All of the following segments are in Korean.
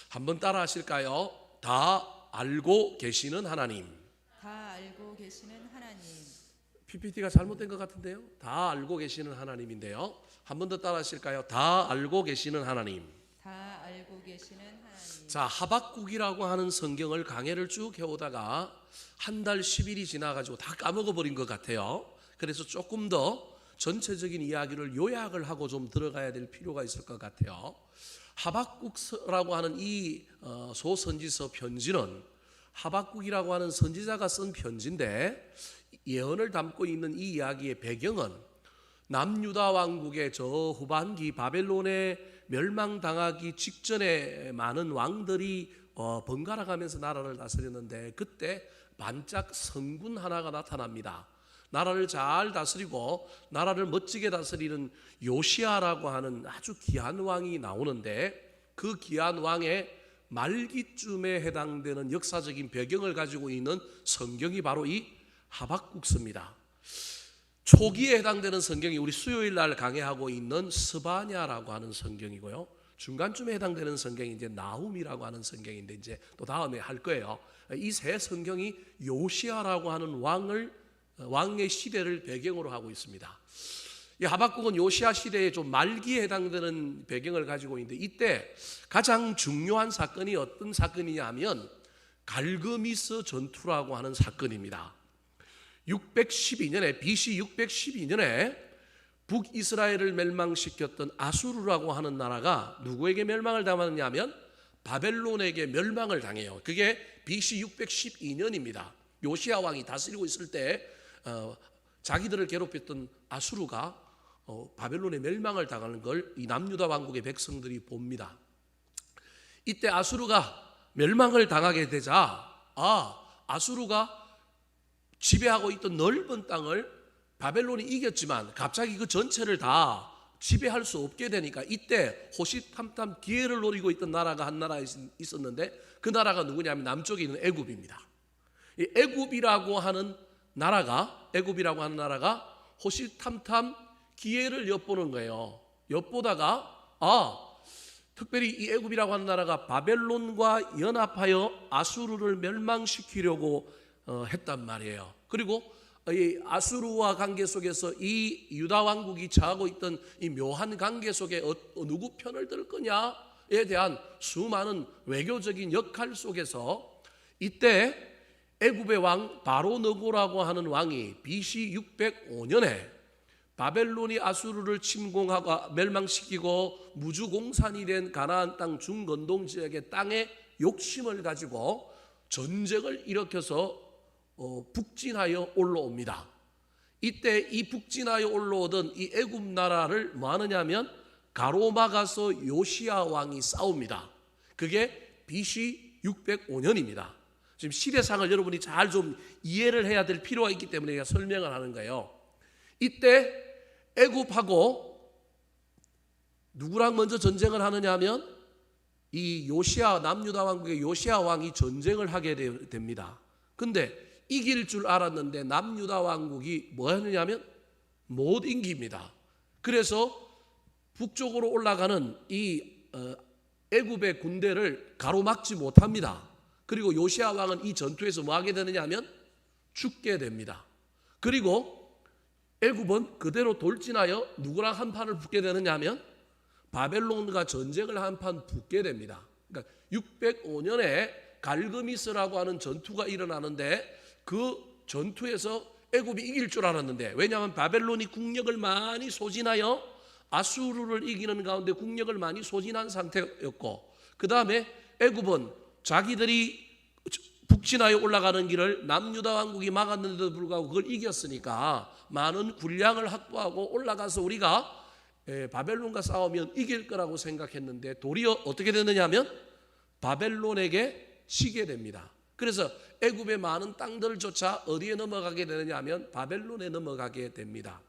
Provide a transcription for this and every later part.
한번 따라 하실까요? 다 알고 계시는 하나님. 다 알고 계시는 하나님. PPT가 잘못된 것 같은데요. 다 알고 계시는 하나님인데요. 한 번 더 따라 하실까요? 다 알고 계시는 하나님. 다 알고 계시는 하나님. 자, 하박국이라고 하는 성경을 강해를 쭉 해오다가 한 달 10일이 지나가지고 다 까먹어버린 것 같아요. 그래서 조금 더 전체적인 이야기를 요약을 하고 좀 들어가야 될 필요가 있을 것 같아요. 하박국서라고 하는 이 소선지서 편지는 하박국이라고 하는 선지자가 쓴 편지인데, 예언을 담고 있는 이 이야기의 배경은 남유다 왕국의 저 후반기 바벨론에 멸망당하기 직전에 많은 왕들이 번갈아 가면서 나라를 다스렸는데, 그때 반짝 성군 하나가 나타납니다. 나라를 잘 다스리고 나라를 멋지게 다스리는 요시아라고 하는 아주 귀한 왕이 나오는데, 그 귀한 왕의 말기쯤에 해당되는 역사적인 배경을 가지고 있는 성경이 바로 이 하박국서입니다. 초기에 해당되는 성경이 우리 수요일 날 강해하고 있는 스바냐라고 하는 성경이고요. 중간쯤에 해당되는 성경이 이제 나훔이라고 하는 성경인데, 이제 또 다음에 할 거예요. 이 세 성경이 요시아라고 하는 왕의 시대를 배경으로 하고 있습니다. 이 하박국은 요시아 시대의 좀 말기에 해당되는 배경을 가지고 있는데, 이때 가장 중요한 사건이 어떤 사건이냐면 갈그미스 전투라고 하는 사건입니다. 612년에 BC 612년에 북이스라엘을 멸망시켰던 아수르라고 하는 나라가 누구에게 멸망을 당하느냐면 바벨론에게 멸망을 당해요. 그게 BC 612년입니다. 요시아 왕이 다스리고 있을 때 자기들을 괴롭혔던 아수르가 바벨론에 멸망을 당하는 걸 이 남유다 왕국의 백성들이 봅니다. 이때 아수르가 멸망을 당하게 되자 아수르가 지배하고 있던 넓은 땅을 바벨론이 이겼지만 갑자기 그 전체를 다 지배할 수 없게 되니까, 이때 호시탐탐 기회를 노리고 있던 나라가 한 나라 있었는데, 그 나라가 누구냐면 남쪽에 있는 애굽입니다. 이 애굽이라고 하는 나라가 호시탐탐 기회를 엿보는 거예요. 엿보다가 특별히 이 애굽이라고 하는 나라가 바벨론과 연합하여 아수르를 멸망시키려고 했단 말이에요. 그리고 이 아수르와 관계 속에서 이 유다 왕국이 처하고 있던 이 묘한 관계 속에 누구 편을 들 거냐에 대한 수많은 외교적인 역할 속에서 이때 애굽의 왕 바로느고라고 하는 왕이 BC 605년에 바벨론이 아수르를 침공하고 멸망시키고 무주공산이 된 가나안 땅 중건동 지역의 땅에 욕심을 가지고 전쟁을 일으켜서 북진하여 올라옵니다. 이때 이 북진하여 올라오던 이 애굽 나라를 뭐 하느냐면 가로막아서 요시아 왕이 싸웁니다. 그게 BC 605년입니다. 지금 시대상을 여러분이 잘 좀 이해를 해야 될 필요가 있기 때문에 제가 설명을 하는 거예요. 이때 애굽하고 누구랑 먼저 전쟁을 하느냐 하면 이 요시아, 남유다 왕국의 요시아 왕이 전쟁을 하게 됩니다. 근데 이길 줄 알았는데 남유다 왕국이 뭐 하느냐면 못 이깁니다. 그래서 북쪽으로 올라가는 이 애굽의 군대를 가로막지 못합니다. 그리고 요시아 왕은 이 전투에서 뭐 하게 되느냐 하면 죽게 됩니다. 그리고 애굽은 그대로 돌진하여 누구랑 한판을 붙게 되느냐 하면 바벨론과 전쟁을 한판 붙게 됩니다. 그러니까 605년에 갈그미스라고 하는 전투가 일어나는데, 그 전투에서 애굽이 이길 줄 알았는데, 왜냐하면 바벨론이 국력을 많이 소진하여 아수르를 이기는 가운데 국력을 많이 소진한 상태였고, 그 다음에 애굽은 자기들이 북진하여 올라가는 길을 남유다 왕국이 막았는데도 불구하고 그걸 이겼으니까 많은 군량을 확보하고 올라가서 우리가 바벨론과 싸우면 이길 거라고 생각했는데, 도리어 어떻게 됐느냐 하면 바벨론에게 지게 됩니다. 그래서 애굽의 많은 땅들조차 어디에 넘어가게 되느냐 하면 바벨론에 넘어가게 됩니다.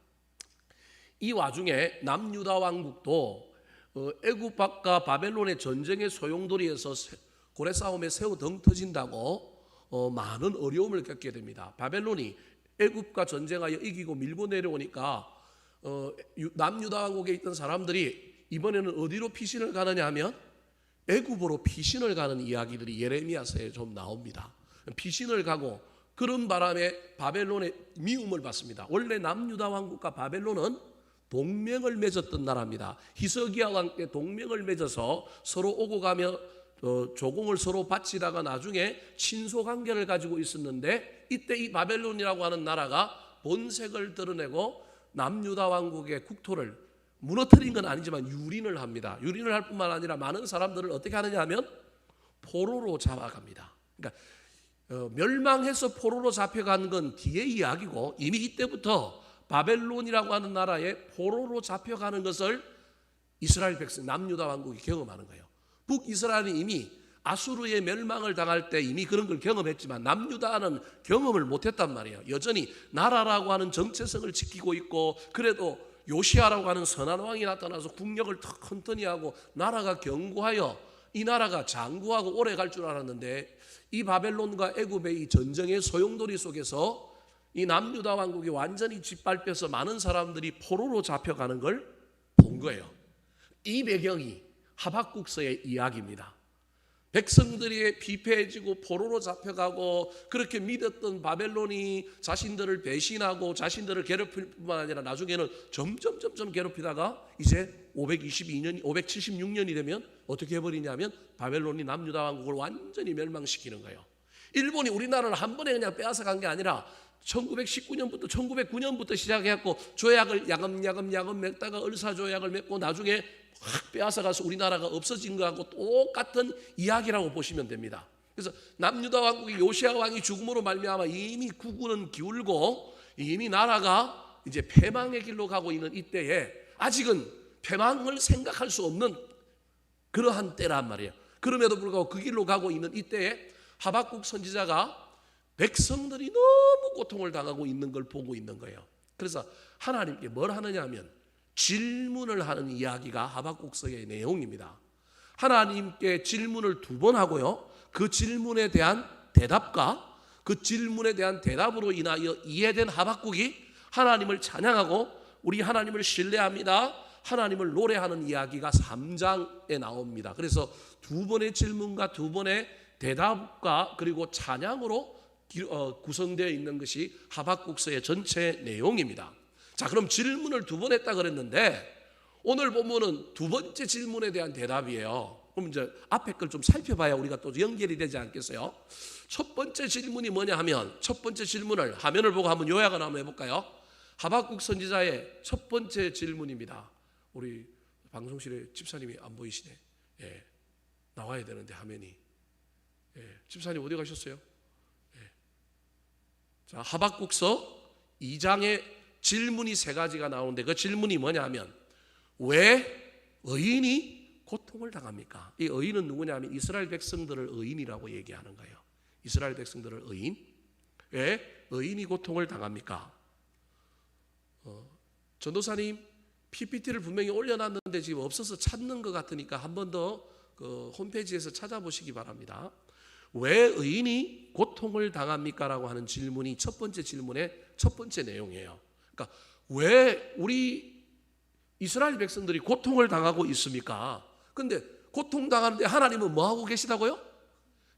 이 와중에 남유다 왕국도 애굽과 바벨론의 전쟁의 소용돌이에서 고래 싸움에 새우 덩 터진다고 많은 어려움을 겪게 됩니다. 바벨론이 애굽과 전쟁하여 이기고 밀고 내려오니까 남유다 왕국에 있던 사람들이 이번에는 어디로 피신을 가느냐 하면 애굽으로 피신을 가는 이야기들이 예레미야서에 좀 나옵니다. 피신을 가고 그런 바람에 바벨론의 미움을 받습니다. 원래 남유다 왕국과 바벨론은 동맹을 맺었던 나라입니다. 히스기야와 함께 동맹을 맺어서 서로 오고 가며 조공을 서로 바치다가 나중에 친소 관계를 가지고 있었는데, 이때 이 바벨론이라고 하는 나라가 본색을 드러내고 남유다 왕국의 국토를 무너뜨린 건 아니지만 유린을 합니다. 유린을 할 뿐만 아니라 많은 사람들을 어떻게 하느냐 하면 포로로 잡아갑니다. 그러니까 멸망해서 포로로 잡혀간 건 뒤의 이야기고, 이미 이때부터 바벨론이라고 하는 나라에 포로로 잡혀가는 것을 이스라엘 백성 남유다 왕국이 경험하는 거예요. 북이스라엘은 이미 아수르의 멸망을 당할 때 이미 그런 걸 경험했지만 남유다는 경험을 못했단 말이에요. 여전히 나라라고 하는 정체성을 지키고 있고, 그래도 요시아라고 하는 선한 왕이 나타나서 국력을 튼튼히 하고 나라가 견고하여 이 나라가 장구하고 오래 갈 줄 알았는데, 이 바벨론과 애굽의 이 전쟁의 소용돌이 속에서 이 남유다 왕국이 완전히 짓밟혀서 많은 사람들이 포로로 잡혀가는 걸 본 거예요. 이 배경이 하박국서의 이야기입니다. 백성들이 피폐해지고 포로로 잡혀가고, 그렇게 믿었던 바벨론이 자신들을 배신하고 자신들을 괴롭힐 뿐만 아니라 나중에는 점점 괴롭히다가 이제 576년이 되면 어떻게 해버리냐면 바벨론이 남유다 왕국을 완전히 멸망시키는 거예요. 일본이 우리나라를 한 번에 그냥 빼앗아간 게 아니라 1909년부터 시작해갖고 조약을 야금야금 맺다가 을사조약을 맺고 나중에 확 빼앗아가서 우리나라가 없어진 거하고 똑같은 이야기라고 보시면 됩니다. 그래서 남유다 왕국이 요시아 왕이 죽음으로 말미암아 이미 국운은 기울고 이미 나라가 이제 패망의 길로 가고 있는 이때에 아직은 패망을 생각할 수 없는 그러한 때란 말이에요. 그럼에도 불구하고 그 길로 가고 있는 이때에 하박국 선지자가 백성들이 너무 고통을 당하고 있는 걸 보고 있는 거예요. 그래서 하나님께 뭘 하느냐 하면 질문을 하는 이야기가 하박국서의 내용입니다. 하나님께 질문을 2번 하고요, 그 질문에 대한 대답과 그 질문에 대한 대답으로 인하여 이해된 하박국이 하나님을 찬양하고 우리 하나님을 신뢰합니다, 하나님을 노래하는 이야기가 3장에 나옵니다. 그래서 2번의 질문과 2번의 대답과 그리고 찬양으로 구성되어 있는 것이 하박국서의 전체 내용입니다. 자, 그럼 질문을 2번 했다 그랬는데 오늘 본문은 2번째 질문에 대한 대답이에요. 그럼 이제 앞에 걸 좀 살펴봐야 우리가 또 연결이 되지 않겠어요? 첫 번째 질문이 뭐냐 하면, 첫 번째 질문을 화면을 보고 한번 요약을 한번 해볼까요? 하박국 선지자의 첫 번째 질문입니다. 우리 방송실에 집사님이 안 보이시네. 예, 나와야 되는데 화면이. 예, 집사님 어디 가셨어요? 예. 자, 하박국서 2장에 질문이 3가지가 나오는데 그 질문이 뭐냐 하면, 왜 의인이 고통을 당합니까? 이 의인은 누구냐 하면 이스라엘 백성들을 의인이라고 얘기하는 거예요. 이스라엘 백성들을 의인. 왜 의인이 고통을 당합니까? 전도사님 PPT를 분명히 올려놨는데 지금 없어서 찾는 것 같으니까 한 번 더 그 홈페이지에서 찾아보시기 바랍니다. 왜 의인이 고통을 당합니까? 라고 하는 질문이 첫 번째 질문의 첫 번째 내용이에요. 그러니까 왜 우리 이스라엘 백성들이 고통을 당하고 있습니까? 근데 고통당하는데 하나님은 뭐하고 계시다고요?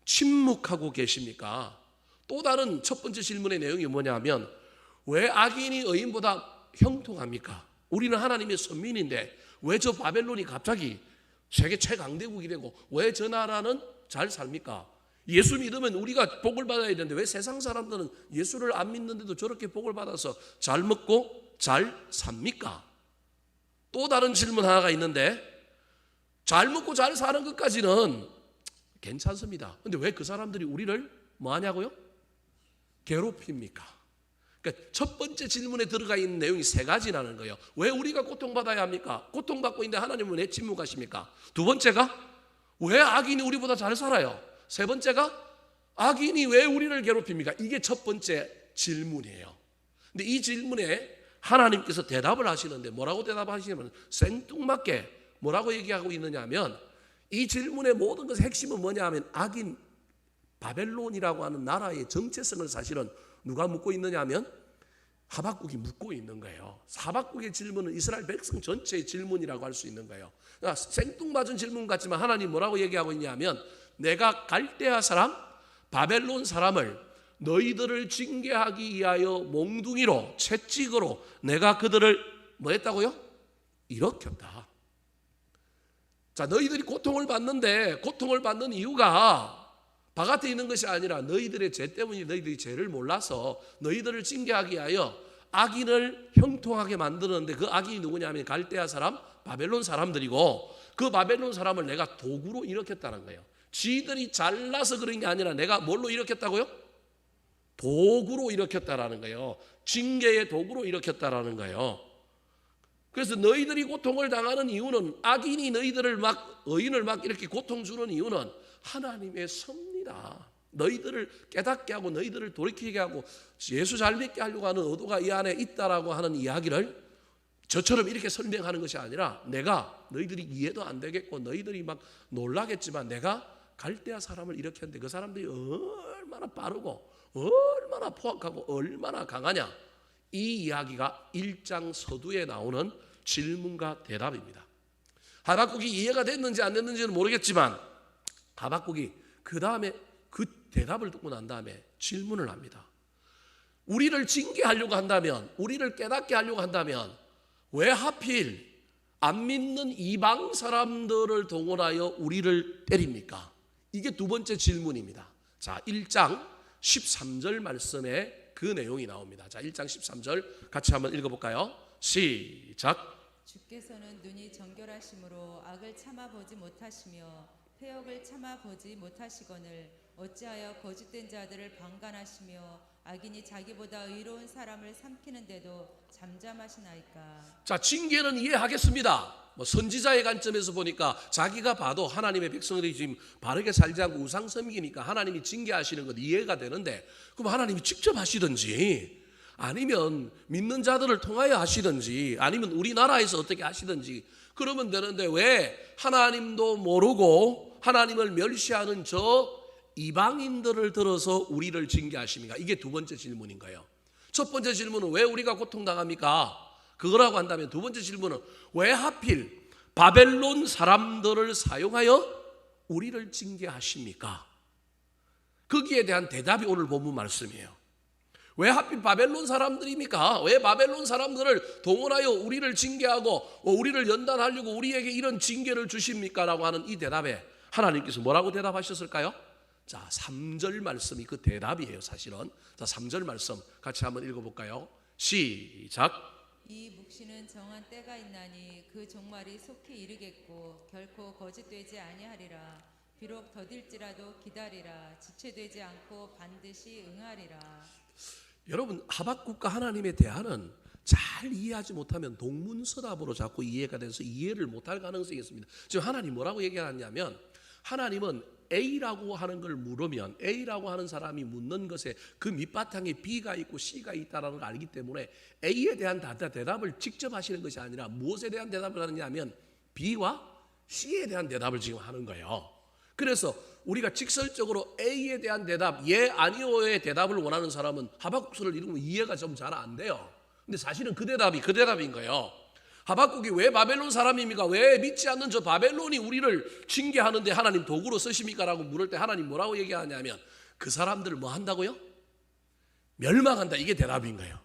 침묵하고 계십니까? 또 다른 첫 번째 질문의 내용이 뭐냐면, 왜 악인이 의인보다 형통합니까? 우리는 하나님의 선민인데 왜 저 바벨론이 갑자기 세계 최강대국이 되고 왜 저 나라는 잘 삽니까? 예수 믿으면 우리가 복을 받아야 되는데 왜 세상 사람들은 예수를 안 믿는데도 저렇게 복을 받아서 잘 먹고 잘 삽니까? 또 다른 질문 하나가 있는데, 잘 먹고 잘 사는 것까지는 괜찮습니다. 근데 왜 그 사람들이 우리를 뭐 하냐고요? 괴롭힙니까? 그러니까 첫 번째 질문에 들어가 있는 내용이 3가지라는 거예요. 왜 우리가 고통받아야 합니까? 고통받고 있는데 하나님은 왜 침묵하십니까? 2번째가 왜 악인이 우리보다 잘 살아요? 3번째가 악인이 왜 우리를 괴롭힙니까? 이게 첫 번째 질문이에요. 근데 이 질문에 하나님께서 대답을 하시는데 뭐라고 대답하시냐면 생뚱맞게 뭐라고 얘기하고 있느냐 하면, 이 질문의 모든 것의 핵심은 뭐냐 하면 악인 바벨론이라고 하는 나라의 정체성을 사실은 누가 묻고 있느냐 하면 하박국이 묻고 있는 거예요. 하박국의 질문은 이스라엘 백성 전체의 질문이라고 할 수 있는 거예요. 그러니까 생뚱맞은 질문 같지만 하나님 뭐라고 얘기하고 있냐면 내가 갈대아 사람, 바벨론 사람을 너희들을 징계하기 위하여 몽둥이로 채찍으로 내가 그들을 뭐 했다고요? 일으켰다. 자, 너희들이 고통을 받는데 고통을 받는 이유가 바깥에 있는 것이 아니라 너희들의 죄 때문이 너희들이 죄를 몰라서 너희들을 징계하기 위하여 악인을 형통하게 만드는데 그 악인이 누구냐면 갈대아 사람, 바벨론 사람들이고 그 바벨론 사람을 내가 도구로 일으켰다는 거예요. 지들이 잘나서 그런 게 아니라 내가 뭘로 일으켰다고요? 도구로 일으켰다라는 거예요. 징계의 도구로 일으켰다라는 거예요. 그래서 너희들이 고통을 당하는 이유는 악인이 너희들을 막 의인을 막 이렇게 고통 주는 이유는 하나님의 섭니다. 너희들을 깨닫게 하고 너희들을 돌이키게 하고 예수 잘 믿게 하려고 하는 의도가 이 안에 있다라고 하는 이야기를 저처럼 이렇게 설명하는 것이 아니라 내가 너희들이 이해도 안 되겠고 너희들이 막 놀라겠지만 내가 갈대아 사람을 일으켰는데 그 사람들이 얼마나 빠르고 얼마나 포악하고 얼마나 강하냐. 이 이야기가 1장 서두에 나오는 질문과 대답입니다. 하박국이 이해가 됐는지 안 됐는지는 모르겠지만 하박국이 그 다음에 그 대답을 듣고 난 다음에 질문을 합니다. 우리를 징계하려고 한다면, 우리를 깨닫게 하려고 한다면 왜 하필 안 믿는 이방 사람들을 동원하여 우리를 때립니까? 이게 두 번째 질문입니다. 자, 1장 13절 말씀에 그 내용이 나옵니다. 자, 1장 13절 같이 한번 읽어볼까요? 시작. 주께서는 눈이 정결하심으로 악을 참아보지 못하시며 패역을 참아보지 못하시거늘 어찌하여 거짓된 자들을 방관하시며 악인이 자기보다 의로운 사람을 삼키는데도 잠잠하시나이까. 자, 징계는 이해하겠습니다. 선지자의 관점에서 보니까 자기가 봐도 하나님의 백성들이 지금 바르게 살지 않고 우상 섬기니까 하나님이 징계하시는 것 이해가 되는데 그럼 하나님이 직접 하시든지 아니면 믿는 자들을 통하여 하시든지 아니면 우리나라에서 어떻게 하시든지 그러면 되는데 왜 하나님도 모르고 하나님을 멸시하는 저 이방인들을 들어서 우리를 징계하십니까? 이게 두 번째 질문인 거예요. 첫 번째 질문은 왜 우리가 고통당합니까? 그거라고 한다면 두 번째 질문은 왜 하필 바벨론 사람들을 사용하여 우리를 징계하십니까? 거기에 대한 대답이 오늘 본문 말씀이에요. 왜 하필 바벨론 사람들입니까? 왜 바벨론 사람들을 동원하여 우리를 징계하고 우리를 연단하려고 우리에게 이런 징계를 주십니까? 라고 하는 이 대답에 하나님께서 뭐라고 대답하셨을까요? 자, 3절 말씀이 그 대답이에요, 사실은. 자, 3절 말씀 같이 한번 읽어볼까요? 시작. 이 묵시는 정한 때가 있나니 그 종말이 속히 이르겠고 결코 거짓되지 아니하리라. 비록 더딜지라도 기다리라. 지체되지 않고 반드시 응하리라. 여러분, 하박국과 하나님의 대화는 잘 이해하지 못하면 동문서답으로 자꾸 이해가 돼서 이해를 못할 가능성이 있습니다. 지금 하나님 뭐라고 얘기하냐면 하나님은 A라고 하는 걸 물으면 A라고 하는 사람이 묻는 것에 그 밑바탕에 B가 있고 C가 있다는 걸 알기 때문에 A에 대한 대답을 직접 하시는 것이 아니라 무엇에 대한 대답을 하느냐면 B와 C에 대한 대답을 지금 하는 거예요. 그래서 우리가 직설적으로 A에 대한 대답, 예, 아니오의 대답을 원하는 사람은 하박국서를 읽으면 이해가 좀 잘 안 돼요. 근데 사실은 그 대답인 거예요. 하박국이 왜 바벨론 사람입니까? 왜 믿지 않는 저 바벨론이 우리를 징계하는데 하나님 도구로 쓰십니까? 라고 물을 때 하나님 뭐라고 얘기하냐면 그 사람들을 뭐 한다고요? 멸망한다. 이게 대답인 거예요.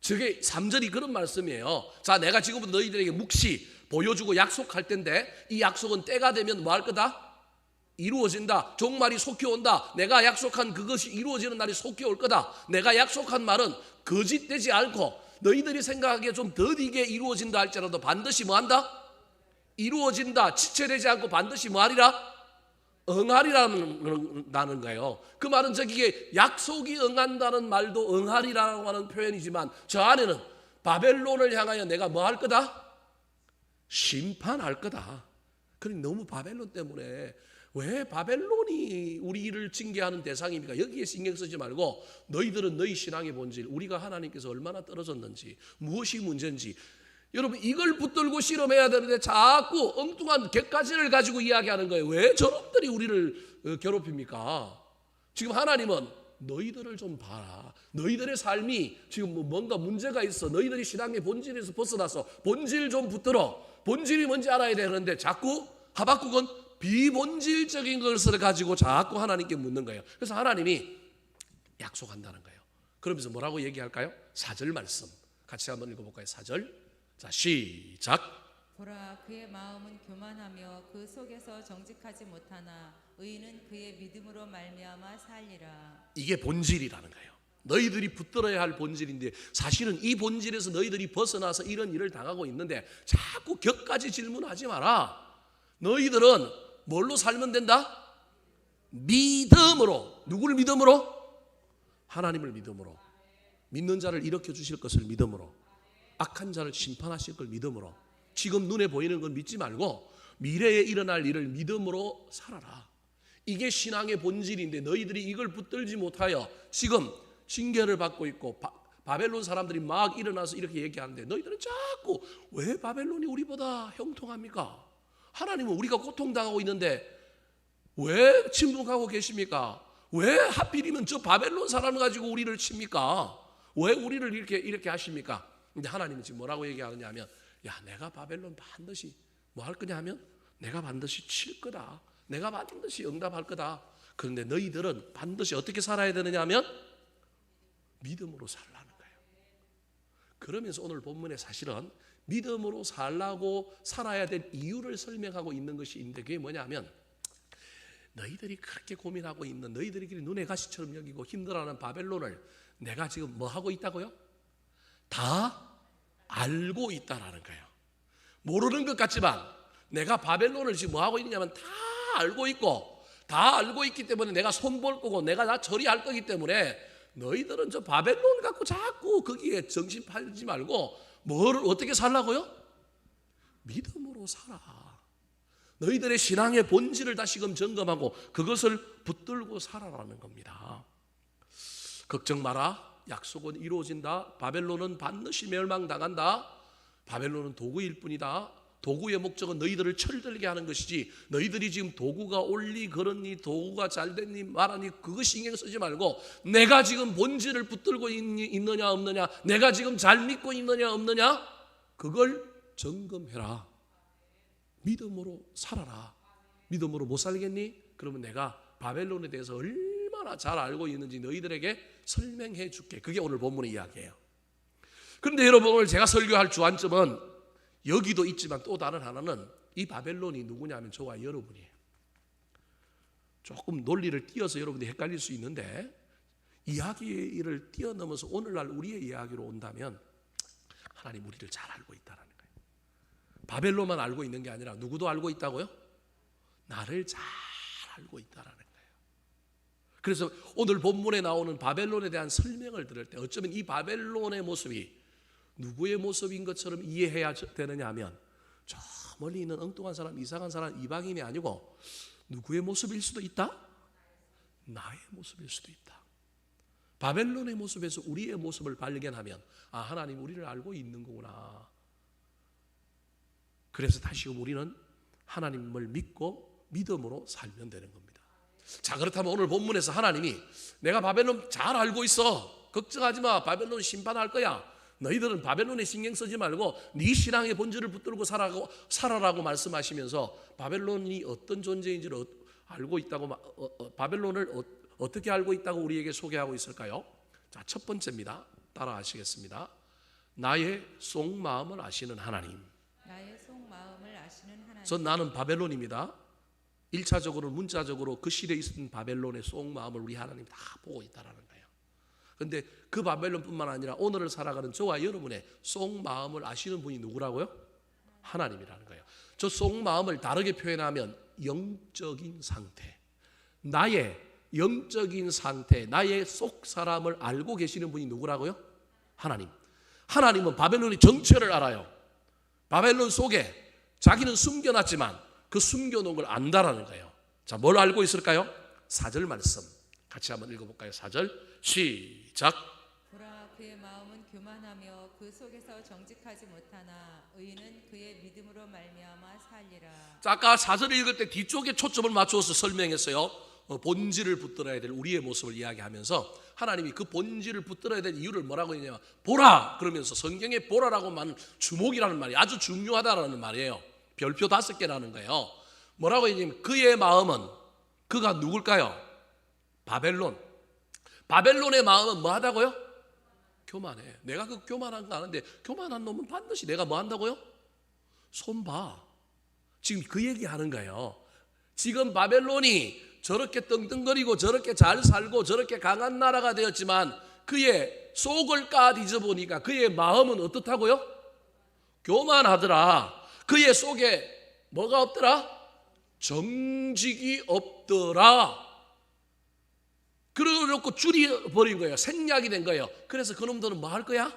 저게 3절이 그런 말씀이에요. 자, 내가 지금부터 너희들에게 묵시 보여주고 약속할 텐데 이 약속은 때가 되면 뭐 할 거다? 이루어진다. 종말이 속히 온다. 내가 약속한 그것이 이루어지는 날이 속히 올 거다. 내가 약속한 말은 거짓되지 않고 너희들이 생각하기에 좀 더디게 이루어진다 할지라도 반드시 뭐 한다? 이루어진다. 지체되지 않고 반드시 뭐 하리라? 응하리라는 거예요. 그 말은 저기에 약속이 응한다는 말도 응하리라고 하는 표현이지만 저 안에는 바벨론을 향하여 내가 뭐 할 거다? 심판할 거다. 그러니 너무 바벨론 때문에 왜 바벨론이 우리를 징계하는 대상입니까? 여기에 신경 쓰지 말고 너희들은 너희 신앙의 본질, 우리가 하나님께서 얼마나 떨어졌는지, 무엇이 문제인지 여러분 이걸 붙들고 실험해야 되는데 자꾸 엉뚱한 객가지를 가지고 이야기하는 거예요. 왜 저놈들이 우리를 괴롭힙니까? 지금 하나님은 너희들을 좀 봐라. 너희들의 삶이 지금 뭔가 문제가 있어. 너희들이 신앙의 본질에서 벗어나서 본질 좀 붙들어. 본질이 뭔지 알아야 되는데 자꾸 하박국은 비본질적인 것을 가지고 자꾸 하나님께 묻는 거예요. 그래서 하나님이 약속한다는 거예요. 그러면서 뭐라고 얘기할까요? 4절 말씀 같이 한번 읽어볼까요? 4절. 자, 시작. 보라, 그의 마음은 교만하며 그 속에서 정직하지 못하나 의인은 그의 믿음으로 말미암아 살리라. 이게 본질이라는 거예요. 너희들이 붙들어야 할 본질인데 사실은 이 본질에서 너희들이 벗어나서 이런 일을 당하고 있는데 자꾸 격까지 질문하지 마라. 너희들은 뭘로 살면 된다? 믿음으로. 누구를 믿음으로? 하나님을 믿음으로. 믿는 자를 일으켜 주실 것을 믿음으로. 악한 자를 심판하실 걸 믿음으로. 지금 눈에 보이는 건 믿지 말고 미래에 일어날 일을 믿음으로 살아라. 이게 신앙의 본질인데 너희들이 이걸 붙들지 못하여 지금 징계를 받고 있고 바벨론 사람들이 막 일어나서 이렇게 얘기하는데 너희들은 자꾸 왜 바벨론이 우리보다 형통합니까? 하나님은 우리가 고통당하고 있는데 왜 침묵하고 계십니까? 왜 하필이면 저 바벨론 사람 가지고 우리를 칩니까? 왜 우리를 이렇게 하십니까? 근데 하나님은 지금 뭐라고 얘기하느냐 하면 야, 내가 바벨론 반드시 뭐 할 거냐 하면 내가 반드시 칠 거다. 내가 반드시 응답할 거다. 그런데 너희들은 반드시 어떻게 살아야 되느냐 하면 믿음으로 살라는 거예요. 그러면서 오늘 본문에 사실은 믿음으로 살라고 살아야 될 이유를 설명하고 있는 것이 있는데 그게 뭐냐면 너희들이 그렇게 고민하고 있는 너희들이 눈에 가시처럼 여기고 힘들어하는 바벨론을 내가 지금 뭐 하고 있다고요? 다 알고 있다라는 거예요. 모르는 것 같지만 내가 바벨론을 지금 뭐 하고 있냐면 다 알고 있고 다 알고 있기 때문에 내가 손볼 거고 내가 다 처리할 거기 때문에 너희들은 저 바벨론 갖고 자꾸 거기에 정신 팔지 말고 뭘 어떻게 살라고요? 믿음으로 살아. 너희들의 신앙의 본질을 다시금 점검하고 그것을 붙들고 살아라는 겁니다. 걱정 마라. 약속은 이루어진다. 바벨론은 반드시 멸망당한다. 바벨론은 도구일 뿐이다. 도구의 목적은 너희들을 철들게 하는 것이지 너희들이 지금 도구가 옳니 그렇니 도구가 잘됐니 말하니 그거 신경 쓰지 말고 내가 지금 본질을 붙들고 있느냐 없느냐 내가 지금 잘 믿고 있느냐 없느냐 그걸 점검해라. 믿음으로 살아라. 믿음으로 못 살겠니? 그러면 내가 바벨론에 대해서 얼마나 잘 알고 있는지 너희들에게 설명해 줄게. 그게 오늘 본문의 이야기예요. 그런데 여러분 오늘 제가 설교할 주안점은 여기도 있지만 또 다른 하나는 이 바벨론이 누구냐면 저와 여러분이에요. 조금 논리를 띄어서 여러분들이 헷갈릴 수 있는데 이야기를 뛰어넘어서 오늘날 우리의 이야기로 온다면 하나님 우리를 잘 알고 있다는 거예요. 바벨론만 알고 있는 게 아니라 누구도 알고 있다고요? 나를 잘 알고 있다는 거예요. 그래서 오늘 본문에 나오는 바벨론에 대한 설명을 들을 때 어쩌면 이 바벨론의 모습이 누구의 모습인 것처럼 이해해야 되느냐 하면 저 멀리 있는 엉뚱한 사람, 이상한 사람, 이방인이 아니고 누구의 모습일 수도 있다? 나의 모습일 수도 있다. 바벨론의 모습에서 우리의 모습을 발견하면 아, 하나님 우리를 알고 있는 거구나. 그래서 다시금 우리는 하나님을 믿고 믿음으로 살면 되는 겁니다. 자, 그렇다면 오늘 본문에서 하나님이 내가 바벨론 잘 알고 있어. 걱정하지 마. 바벨론 심판할 거야. 너희들은 바벨론에 신경 쓰지 말고 네 신앙의 본질을 붙들고 살아라고 말씀하시면서 바벨론이 어떤 존재인지를 알고 있다고 바벨론을 어떻게 알고 있다고 우리에게 소개하고 있을까요? 자, 첫 번째입니다. 따라 하시겠습니다. 나의 속마음을 아시는 하나님. 나의 속마음을 아시는 하나님. 전 나는 바벨론입니다. 1차적으로 문자적으로 그 시대에 있었던 바벨론의 속마음을 우리 하나님 다 보고 있다라는 거예요. 그런데 그 바벨론뿐만 아니라 오늘을 살아가는 저와 여러분의 속마음을 아시는 분이 누구라고요? 하나님이라는 거예요. 저 속마음을 다르게 표현하면 영적인 상태, 나의 영적인 상태, 나의 속 사람을 알고 계시는 분이 누구라고요? 하나님. 하나님은 바벨론의 정체를 알아요. 바벨론 속에 자기는 숨겨놨지만 그 숨겨놓은 걸 안다라는 거예요. 자, 뭘 알고 있을까요? 4절 말씀 같이 한번 읽어볼까요? 4절 시작. 보라, 그의 마음은 교만하며 그 속에서 정직하지 못하나 의인은 그의 믿음으로 말미암아 살리라. 자, 아까 4절을 읽을 때 뒤쪽에 초점을 맞추어서 설명했어요. 본질을 붙들어야 될 우리의 모습을 이야기하면서 하나님이 그 본질을 붙들어야 될 이유를 뭐라고 했냐면 보라 그러면서 성경에 보라라고 말은 주목이라는 말이 아주 중요하다라는 말이에요. 별표 5개라는 거예요. 뭐라고 했냐면 그의 마음은 그가 누굴까요? 바벨론. 바벨론의 마음은 뭐 하다고요? 교만해. 내가 그 교만한 거 아는데 교만한 놈은 반드시 내가 뭐 한다고요? 손봐. 지금 그 얘기하는 거예요. 지금 바벨론이 저렇게 떵떵거리고 저렇게 잘 살고 저렇게 강한 나라가 되었지만 그의 속을 까 뒤져보니까 그의 마음은 어떻다고요? 교만하더라. 그의 속에 뭐가 없더라? 정직이 없더라. 그래놓고 줄여버린 거예요. 생략이 된 거예요. 그래서 그놈들은 뭐 할 거야?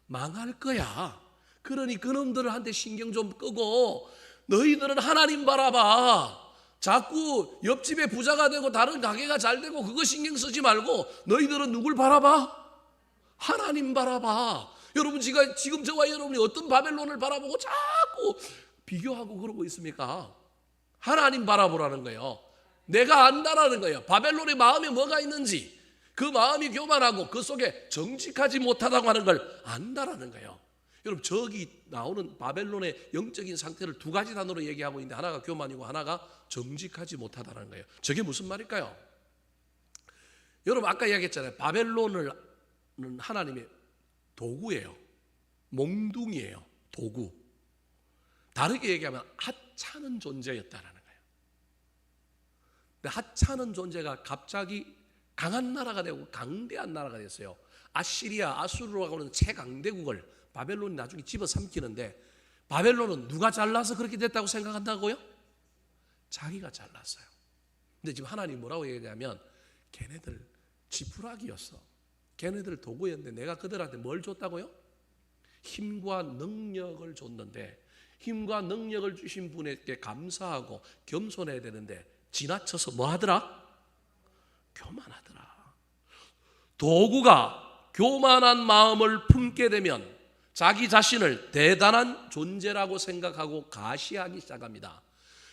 망할 거야. 그러니 그놈들한테 신경 좀 끄고 너희들은 하나님 바라봐. 자꾸 옆집에 부자가 되고 다른 가게가 잘 되고 그거 신경 쓰지 말고 너희들은 누굴 바라봐? 하나님 바라봐. 여러분 지금 저와 여러분이 어떤 바벨론을 바라보고 자꾸 비교하고 그러고 있습니까? 하나님 바라보라는 거예요. 내가 안다라는 거예요. 바벨론의 마음에 뭐가 있는지 그 마음이 교만하고 그 속에 정직하지 못하다고 하는 걸 안다라는 거예요. 여러분 저기 나오는 바벨론의 영적인 상태를 2가지 단어로 얘기하고 있는데 하나가 교만이고 하나가 정직하지 못하다는 거예요. 저게 무슨 말일까요? 여러분 아까 이야기했잖아요. 바벨론은 하나님의 도구예요. 몽둥이에요. 도구. 다르게 얘기하면 하찮은 존재였다라는 거예요. 근데 하찮은 존재가 갑자기 강한 나라가 되고 강대한 나라가 됐어요. 아시리아, 아수르라고 하는 최강대국을 바벨론이 나중에 집어삼키는데 바벨론은 누가 잘나서 그렇게 됐다고 생각한다고요? 자기가 잘났어요. 근데 지금 하나님 뭐라고 얘기하냐면 걔네들 지푸라기였어. 걔네들 도구였는데 내가 그들한테 뭘 줬다고요? 힘과 능력을 줬는데 힘과 능력을 주신 분에게 감사하고 겸손해야 되는데 지나쳐서 뭐 하더라? 교만하더라. 도구가 교만한 마음을 품게 되면 자기 자신을 대단한 존재라고 생각하고 가시하기 시작합니다.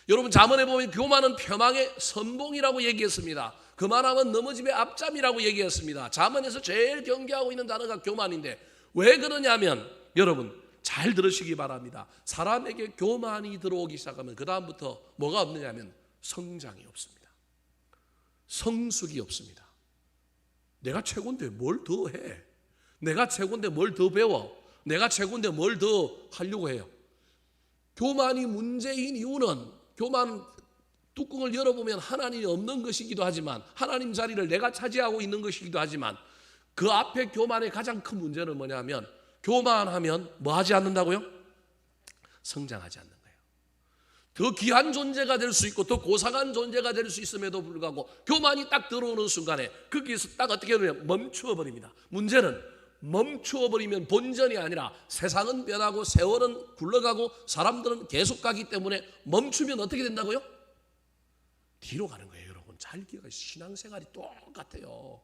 여러분 잠언에 보면 교만은 폐망의 선봉이라고 얘기했습니다. 그만하면 넘어짐의 앞잠이라고 얘기했습니다. 잠언에서 제일 경계하고 있는 단어가 교만인데 왜 그러냐면 여러분 잘 들으시기 바랍니다. 사람에게 교만이 들어오기 시작하면 그 다음부터 뭐가 없느냐면 성장이 없습니다. 성숙이 없습니다. 내가 최고인데 뭘 더 해? 내가 최고인데 뭘 더 배워? 내가 최고인데 뭘 더 하려고 해요? 교만이 문제인 이유는 교만 뚜껑을 열어보면 하나님이 없는 것이기도 하지만 하나님 자리를 내가 차지하고 있는 것이기도 하지만 그 앞에 교만의 가장 큰 문제는 뭐냐면 교만하면 뭐 하지 않는다고요? 성장하지 않는 거예요. 더 귀한 존재가 될 수 있고 더 고상한 존재가 될 수 있음에도 불구하고 교만이 딱 들어오는 순간에 거기에서 딱 어떻게 되냐면 멈추어 버립니다. 문제는 멈추어 버리면 본전이 아니라 세상은 변하고 세월은 굴러가고 사람들은 계속 가기 때문에 멈추면 어떻게 된다고요? 뒤로 가는 거예요. 여러분 잘 기억하세요. 신앙생활이 똑같아요.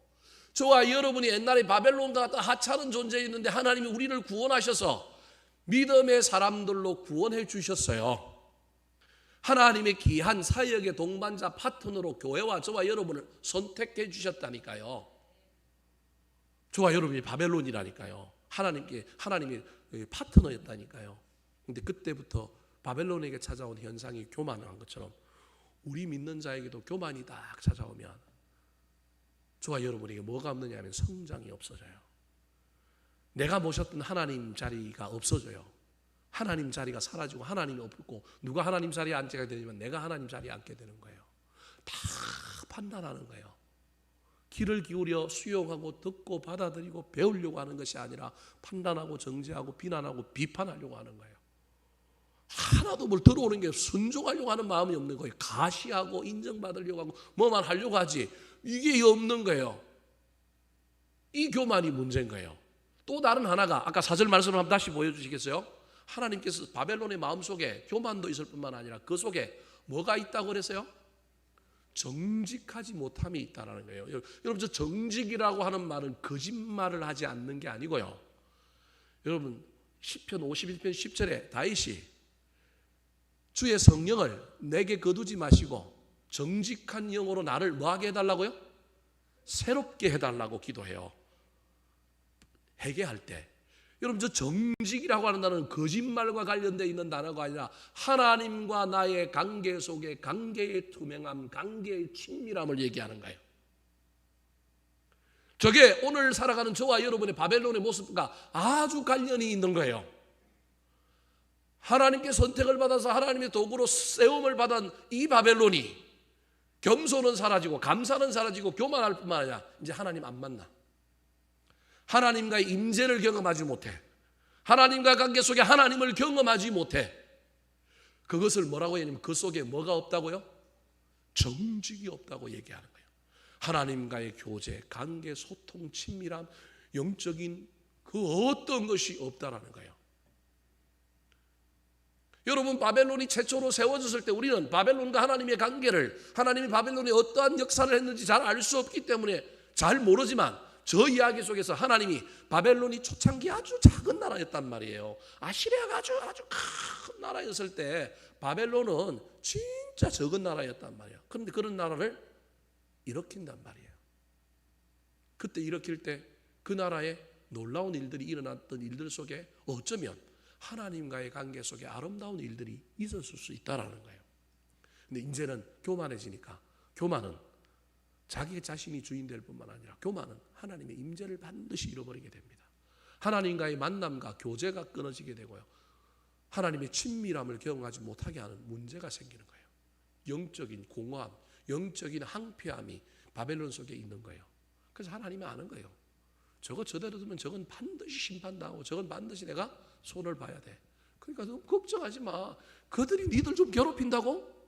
저와 여러분이 옛날에 바벨론과 같은 하찮은 존재였는데 하나님이 우리를 구원하셔서 믿음의 사람들로 구원해 주셨어요. 하나님의 귀한 사역의 동반자 파트너로 교회와 저와 여러분을 선택해 주셨다니까요. 저와 여러분이 바벨론이라니까요. 하나님의 파트너였다니까요. 근데 그때부터 바벨론에게 찾아온 현상이 교만한 것처럼 우리 믿는 자에게도 교만이 딱 찾아오면 저와 여러분에게 뭐가 없느냐 하면 성장이 없어져요. 내가 모셨던 하나님 자리가 없어져요. 하나님 자리가 사라지고 하나님이 없고 누가 하나님 자리에 앉게 되냐면 내가 하나님 자리에 앉게 되는 거예요. 다 판단하는 거예요. 귀를 기울여 수용하고 듣고 받아들이고 배우려고 하는 것이 아니라 판단하고 정죄하고 비난하고 비판하려고 하는 거예요. 하나도 뭘 들어오는 게 순종하려고 하는 마음이 없는 거예요. 가시하고 인정받으려고 하고 뭐만 하려고 하지 이게 없는 거예요. 이 교만이 문제인 거예요. 또 다른 하나가 아까 4절 말씀을 한번 다시 보여주시겠어요? 하나님께서 바벨론의 마음속에 교만도 있을 뿐만 아니라 그 속에 뭐가 있다고 그랬어요? 정직하지 못함이 있다는 거예요. 여러분 저 정직이라고 하는 말은 거짓말을 하지 않는 게 아니고요. 여러분 시편 51편 10절에 다윗이 주의 성령을 내게 거두지 마시고 정직한 영으로 나를 뭐하게 해달라고요? 새롭게 해달라고 기도해요. 회개할 때. 여러분, 저 정직이라고 하는 단어는 거짓말과 관련되어 있는 단어가 아니라 하나님과 나의 관계 속에 관계의 투명함, 관계의 친밀함을 얘기하는 거예요. 저게 오늘 살아가는 저와 여러분의 바벨론의 모습과 아주 관련이 있는 거예요. 하나님께 선택을 받아서 하나님의 도구로 세움을 받은 이 바벨론이 겸손은 사라지고 감사는 사라지고 교만할 뿐만 아니라 이제 하나님 안 만나. 하나님과의 임재를 경험하지 못해. 하나님과 관계 속에 하나님을 경험하지 못해. 그것을 뭐라고 얘기하냐면 그 속에 뭐가 없다고요? 정직이 없다고 얘기하는 거예요. 하나님과의 교제, 관계, 소통, 친밀함, 영적인 그 어떤 것이 없다라는 거예요. 여러분, 바벨론이 최초로 세워졌을 때 우리는 바벨론과 하나님의 관계를, 하나님이 바벨론에 어떠한 역사를 했는지 잘 알 수 없기 때문에 잘 모르지만 저 이야기 속에서 하나님이 바벨론이 초창기 아주 작은 나라였단 말이에요. 아시리아가 아주 큰 나라였을 때 바벨론은 진짜 적은 나라였단 말이에요. 그런데 그런 나라를 일으킨단 말이에요. 그때 일으킬 때 그 나라에 놀라운 일들이 일어났던 일들 속에 어쩌면 하나님과의 관계 속에 아름다운 일들이 있었을 수 있다라는 거예요. 근데 이제는 교만해지니까 교만은 자기 자신이 주인 될 뿐만 아니라 교만은 하나님의 임재를 반드시 잃어버리게 됩니다. 하나님과의 만남과 교제가 끊어지게 되고요. 하나님의 친밀함을 경험하지 못하게 하는 문제가 생기는 거예요. 영적인 공허함, 영적인 항폐함이 바벨론 속에 있는 거예요. 그래서 하나님이 아는 거예요. 저거 저대로 두면 저건 반드시 심판당하고 저건 반드시 내가 손을 봐야 돼. 그러니까 너무 걱정하지 마. 그들이 니들 좀 괴롭힌다고?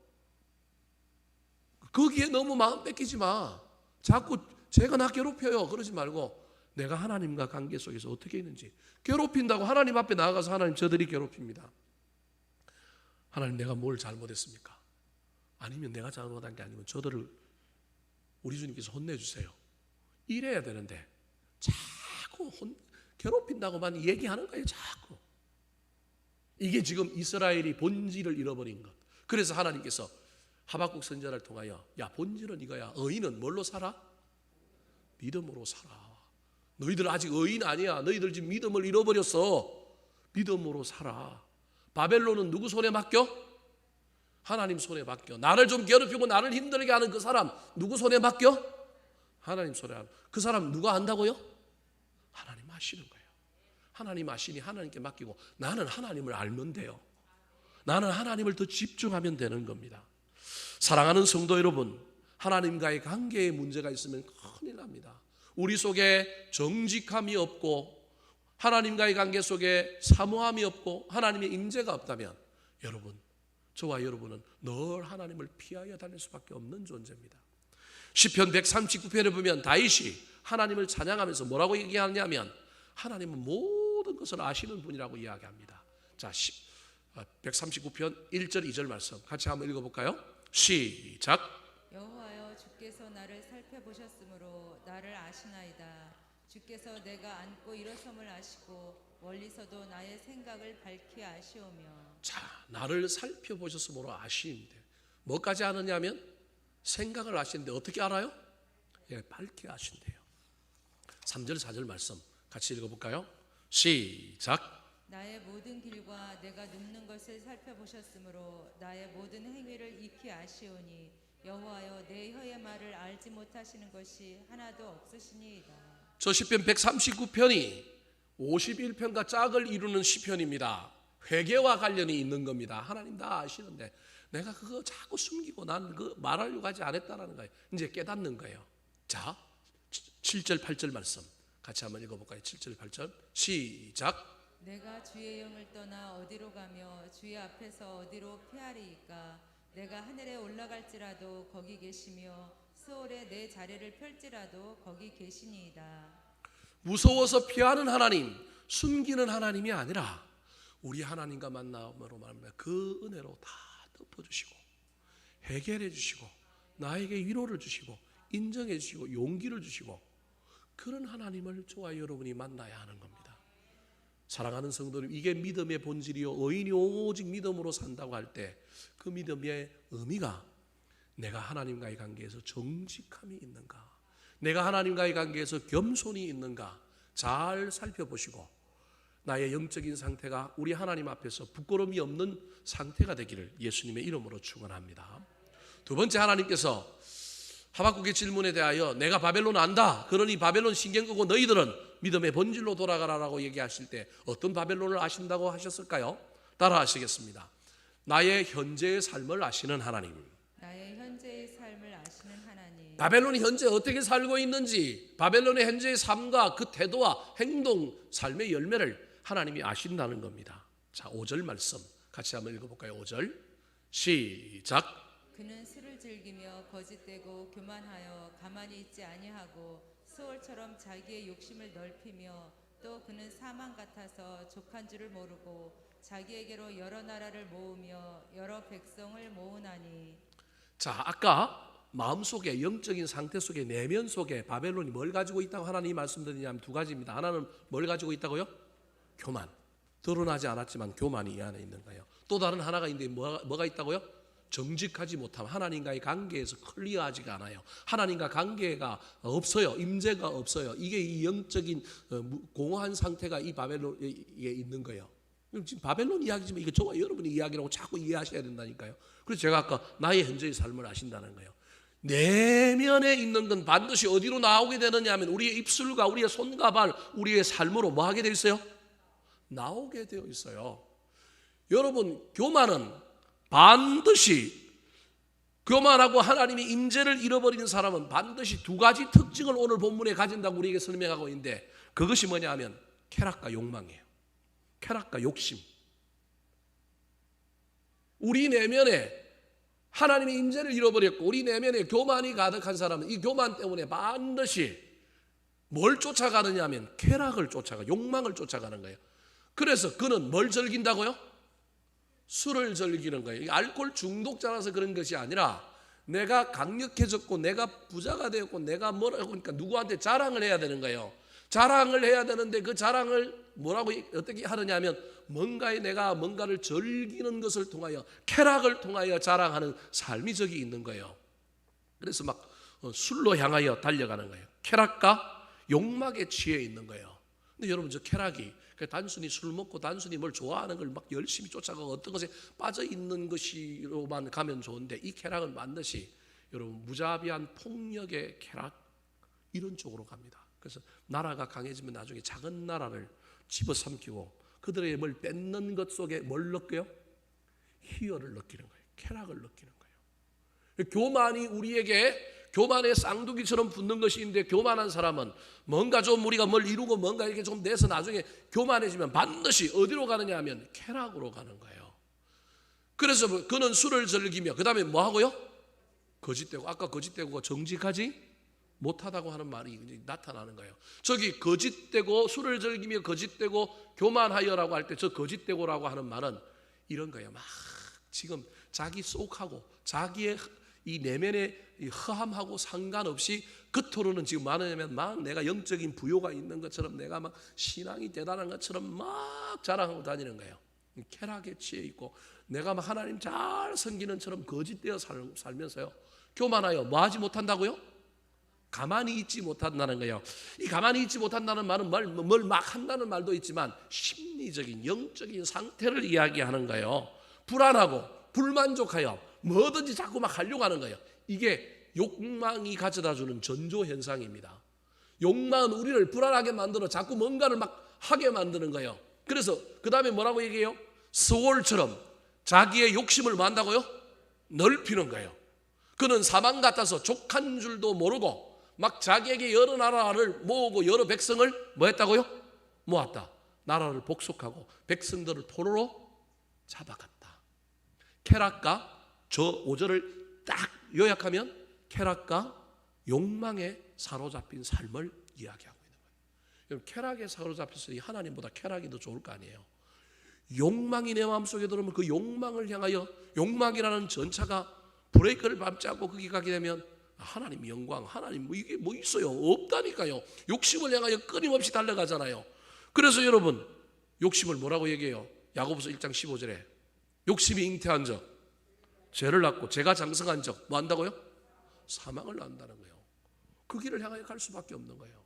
거기에 너무 마음 뺏기지 마. 자꾸 제가 나 괴롭혀요 그러지 말고 내가 하나님과 관계 속에서 어떻게 있는지. 괴롭힌다고 하나님 앞에 나아가서 하나님 저들이 괴롭힙니다. 하나님 내가 뭘 잘못했습니까? 아니면 내가 잘못한 게 아니면 저들을 우리 주님께서 혼내주세요. 이래야 되는데 자꾸 괴롭힌다고만 얘기하는 거예요. 자꾸. 이게 지금 이스라엘이 본질을 잃어버린 것. 그래서 하나님께서 하박국 선지자를 통하여 야 본질은 이거야. 의인은 뭘로 살아? 믿음으로 살아. 너희들 아직 의인 아니야. 너희들 지금 믿음을 잃어버렸어. 믿음으로 살아. 바벨론은 누구 손에 맡겨? 하나님 손에 맡겨. 나를 좀 괴롭히고 나를 힘들게 하는 그 사람 누구 손에 맡겨? 하나님 손에 맡겨. 그 사람 누가 안다고요? 하나님 아시는 거예요. 하나님 아시니 하나님께 맡기고 나는 하나님을 알면 돼요. 나는 하나님을 더 집중하면 되는 겁니다. 사랑하는 성도 여러분, 하나님과의 관계에 문제가 있으면 큰일 납니다. 우리 속에 정직함이 없고 하나님과의 관계 속에 사모함이 없고 하나님의 임재가 없다면 여러분, 저와 여러분은 늘 하나님을 피하여 다닐 수밖에 없는 존재입니다. 시편 139편에 보면 다윗이 하나님을 찬양하면서 뭐라고 얘기하냐면 하나님은 모든 것을 아시는 분이라고 이야기합니다. 자, 139편 1절 2절 말씀 같이 한번 읽어볼까요? 시작. 여호와여 주께서 나를 살펴보셨으므로 나를 아시나이다. 주께서 내가 앉고 일어섬을 아시고 멀리서도 나의 생각을 밝히 아시오며. 자, 나를 살펴보셨으므로 아시는데 뭐까지 아느냐면 생각을 아시는데 어떻게 알아요? 예, 밝히 아신대요. 3절 4절 말씀 같이 읽어볼까요? 시작. 나의 모든 길과 내가 눕는 것을 살펴보셨으므로 나의 모든 행위를 익히 아시오니 여호와여 내 혀의 말을 알지 못하시는 것이 하나도 없으시니이다. 저 시편 139편이 51편과 짝을 이루는 시편입니다. 회개와 관련이 있는 겁니다. 하나님 다 아시는데 내가 그거 자꾸 숨기고 난 그 말하려고 하지 않았다는 거예요. 이제 깨닫는 거예요. 자, 7절 8절 말씀 같이 한번 읽어볼까요? 7절 8절 시작. 내가 주의 영을 떠나 어디로 가며 주의 앞에서 어디로 피하리이까. 내가 하늘에 올라갈지라도 거기 계시며 수월에 내 자리를 펼지라도 거기 계시니이다. 무서워서 피하는 하나님, 숨기는 하나님이 아니라 우리 하나님과 만남으로 말하면 그 은혜로 다 덮어주시고 해결해 주시고 나에게 위로를 주시고 인정해 주시고 용기를 주시고 그런 하나님을 저와 여러분이 만나야 하는 겁니다. 사랑하는 성도님, 이게 믿음의 본질이요 의인이 오직 믿음으로 산다고 할 때 그 믿음의 의미가 내가 하나님과의 관계에서 정직함이 있는가, 내가 하나님과의 관계에서 겸손이 있는가 잘 살펴보시고 나의 영적인 상태가 우리 하나님 앞에서 부끄러움이 없는 상태가 되기를 예수님의 이름으로 축원합니다. 두 번째, 하나님께서 하박국의 질문에 대하여 내가 바벨론 안다, 그러니 바벨론 신경 끄고 너희들은 믿음의 본질로 돌아가라라고 얘기하실 때 어떤 바벨론을 아신다고 하셨을까요? 따라 하시겠습니다. 나의 현재의 삶을 아시는 하나님. 나의 현재의 삶을 아시는 하나님. 바벨론이 현재 어떻게 살고 있는지, 바벨론의 현재의 삶과 그 태도와 행동, 삶의 열매를 하나님이 아신다는 겁니다. 자, 5절 말씀 같이 한번 읽어볼까요? 5절 시작. 그는 술을 즐기며 거짓되고 교만하여 가만히 있지 아니하고 수월처럼 자기의 욕심을 넓히며 또 그는 사망 같아서 족한 줄을 모르고 자기에게로 여러 나라를 모으며 여러 백성을 모으나니. 자, 아까 마음속에 영적인 상태 속에 내면 속에 바벨론이 뭘 가지고 있다고 하나님이 말씀드리냐면 두 가지입니다. 하나는 뭘 가지고 있다고요? 교만. 드러나지 않았지만 교만이 이 안에 있는 거예요. 또 다른 하나가 있는데 뭐가 있다고요? 정직하지 못함. 하나님과의 관계에서 클리어하지가 않아요. 하나님과 관계가 없어요. 임재가 없어요. 이게 이 영적인 공허한 상태가 이 바벨론에 있는 거예요. 지금 바벨론 이야기지만 이게 저와 여러분의 이야기라고 자꾸 이해하셔야 된다니까요. 그래서 제가 아까 나의 현재의 삶을 아신다는 거예요. 내면에 있는 건 반드시 어디로 나오게 되느냐 하면 우리의 입술과 우리의 손과 발, 우리의 삶으로 뭐 하게 되어 있어요? 나오게 되어 있어요. 여러분, 교만은 반드시, 교만하고 하나님의 임재를 잃어버리는 사람은 반드시 두 가지 특징을 오늘 본문에 가진다고 우리에게 설명하고 있는데, 그것이 뭐냐 하면 쾌락과 욕망이에요. 쾌락과 욕심. 우리 내면에 하나님의 임재를 잃어버렸고 우리 내면에 교만이 가득한 사람은 이 교만 때문에 반드시 뭘 쫓아가느냐 하면 쾌락을 쫓아가, 욕망을 쫓아가는 거예요. 그래서 그는 뭘 즐긴다고요? 술을 즐기는 거예요. 알코올 중독자라서 그런 것이 아니라 내가 강력해졌고 내가 부자가 되었고 내가 뭐라고 그러니까 누구한테 자랑을 해야 되는 거예요. 자랑을 해야 되는데 그 자랑을 뭐라고 어떻게 하느냐 하면 내가 뭔가를 즐기는 것을 통하여 쾌락을 통하여 자랑하는 삶이 저기 있는 거예요. 그래서 막 술로 향하여 달려가는 거예요. 쾌락과 욕망에 취해 있는 거예요. 근데 여러분, 저 쾌락이 단순히 술 먹고 단순히 뭘 좋아하는 걸 막 열심히 쫓아가고 어떤 것에 빠져 있는 것이로만 가면 좋은데, 이 쾌락은 반드시 여러분 무자비한 폭력의 쾌락, 이런 쪽으로 갑니다. 그래서 나라가 강해지면 나중에 작은 나라를 집어삼키고 그들의 뭘 뺏는 것 속에 뭘 느껴요? 희열을 느끼는 거예요. 쾌락을 느끼는 거예요. 교만이 우리에게 교만의 쌍둥이처럼 붙는 것이 있는데, 교만한 사람은 뭔가 좀 우리가 뭘 이루고 뭔가 이렇게 좀 내서 나중에 교만해지면 반드시 어디로 가느냐 하면 쾌락으로 가는 거예요. 그래서 그는 술을 즐기며 그 다음에 뭐 하고요? 거짓되고. 아까 거짓되고가 정직하지 못하다고 하는 말이 나타나는 거예요. 저기 거짓되고 술을 즐기며 거짓되고 교만하여라고 할 때 저 거짓되고라고 하는 말은 이런 거예요. 막 지금 자기 속하고 자기의 이 내면의 이 허함하고 상관없이 겉으로는 지금 많으냐면 막 내가 영적인 부요가 있는 것처럼 내가 막 신앙이 대단한 것처럼 막 자랑하고 다니는 거예요. 쾌락에 취해 있고 내가 막 하나님 잘 섬기는 처럼 거짓되어 살면서요. 교만하여 뭐 하지 못한다고요? 가만히 있지 못한다는 거예요. 이 가만히 있지 못한다는 말은 뭘 막 한다는 말도 있지만 심리적인 영적인 상태를 이야기하는 거예요. 불안하고 불만족하여 뭐든지 자꾸 막 하려고 하는 거예요. 이게 욕망이 가져다 주는 전조 현상입니다. 욕망은 우리를 불안하게 만들어 자꾸 뭔가를 막 하게 만드는 거예요. 그래서 그 다음에 뭐라고 얘기해요? 스월처럼 자기의 욕심을 뭐 한다고요? 넓히는 거예요. 그는 사망 같아서 족한 줄도 모르고 막 자기에게 여러 나라를 모으고 여러 백성을 뭐 했다고요? 모았다. 나라를 복속하고 백성들을 포로로 잡아갔다. 쾌락과 저 5절을 딱 요약하면 쾌락과 욕망에 사로잡힌 삶을 이야기하고 있는 거예요. 쾌락에 사로잡혔으니 하나님보다 쾌락이 더 좋을 거 아니에요. 욕망이 내 마음속에 들어오면 그 욕망을 향하여 욕망이라는 전차가 브레이크를 밟지 않고 거기 가게 되면 하나님 영광, 하나님 뭐 이게 뭐 있어요? 없다니까요. 욕심을 향하여 끊임없이 달려가잖아요. 그래서 여러분, 욕심을 뭐라고 얘기해요? 야고보서 1장 15절에 욕심이 잉태한 적 죄를 낳고 죄가 장성한 적 뭐 한다고요? 사망을 낳는다는 거예요. 그 길을 향하여 갈 수밖에 없는 거예요.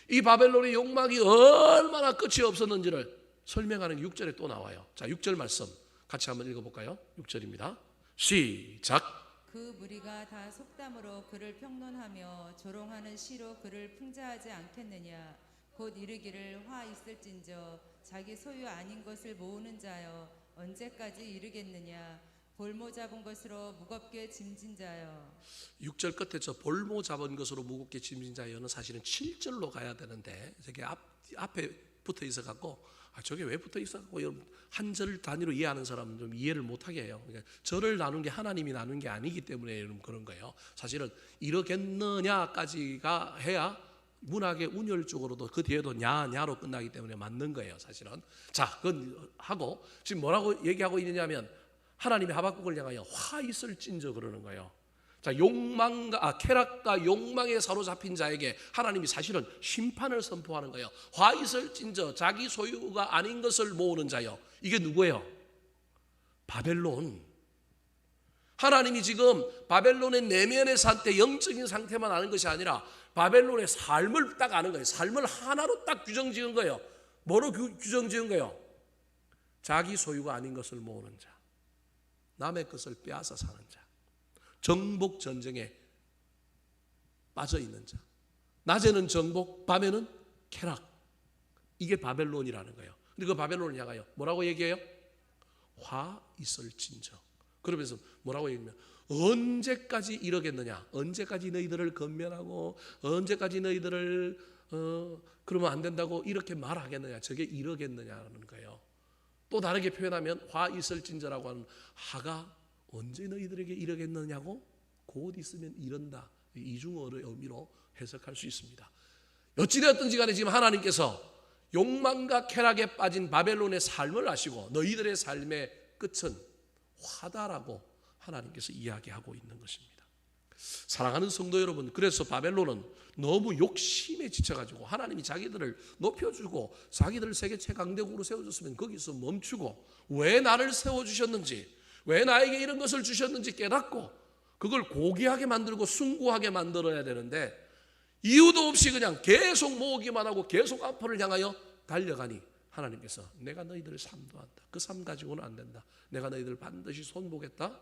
이 바벨론의 욕망이 얼마나 끝이 없었는지를 설명하는 6절에 또 나와요. 자, 6절 말씀 같이 한번 읽어볼까요? 6절입니다. 시작. 그 무리가 다 속담으로 그를 평론하며 조롱하는 시로 그를 풍자하지 않겠느냐. 곧 이르기를 화 있을진저 자기 소유 아닌 것을 모으는 자여 언제까지 이르겠느냐. 볼모 잡은 것으로 무겁게 짐진 자여. 6절 끝에 저 볼모 잡은 것으로 무겁게 짐진 자여는 사실은 7절로 가야 되는데 저게 앞에 붙어 있어 갖고 저게 왜 붙어 있어 갖고 한 절 단위로 이해하는 사람은 좀 이해를 못하게 해요. 그러니까 절을 나눈 게 하나님이 나눈 게 아니기 때문에 그런 거예요. 사실은 이러겠느냐까지가 해야 문학의 운율적으로도 그 뒤에도 냐로 끝나기 때문에 맞는 거예요. 사실은. 자, 그건 하고 지금 뭐라고 얘기하고 있느냐면 하나님이 하박국을 향하여 화 있을진저 그러는 거예요. 자, 쾌락과 욕망에 사로잡힌 자에게 하나님이 사실은 심판을 선포하는 거예요. 화 있을진저 자기 소유가 아닌 것을 모으는 자요. 이게 누구예요? 바벨론. 하나님이 지금 바벨론의 내면의 상태, 영적인 상태만 아는 것이 아니라 바벨론의 삶을 딱 아는 거예요. 삶을 하나로 딱 규정 지은 거예요. 뭐로 규정 지은 거예요? 자기 소유가 아닌 것을 모으는 자, 남의 것을 빼앗아 사는 자, 정복 전쟁에 빠져 있는 자, 낮에는 정복, 밤에는 쾌락. 이게 바벨론이라는 거예요. 근데 그 바벨론을 향하여 뭐라고 얘기해요? 화 있을진저. 그러면서 뭐라고 얘기하면 언제까지 이러겠느냐? 언제까지 너희들을 건면하고 언제까지 너희들을 그러면 안 된다고 이렇게 말하겠느냐? 저게 이러겠느냐는 거예요. 또 다르게 표현하면 화 있을진저라고 하는 하가 언제 너희들에게 이러겠느냐고 곧 있으면 이른다. 이중어의 의미로 해석할 수 있습니다. 어찌되었든지 간에 지금 하나님께서 욕망과 쾌락에 빠진 바벨론의 삶을 아시고 너희들의 삶의 끝은 화다라고 하나님께서 이야기하고 있는 것입니다. 사랑하는 성도 여러분, 그래서 바벨론은 너무 욕심에 지쳐가지고 하나님이 자기들을 높여주고 자기들을 세계 최강대국으로 세워줬으면 거기서 멈추고 왜 나를 세워주셨는지, 왜 나에게 이런 것을 주셨는지 깨닫고 그걸 고귀하게 만들고 숭고하게 만들어야 되는데 이유도 없이 그냥 계속 모으기만 하고 계속 앞을 향하여 달려가니 하나님께서 내가 너희들을 삼도한다. 그 삶 가지고는 안 된다. 내가 너희들을 반드시 손보겠다.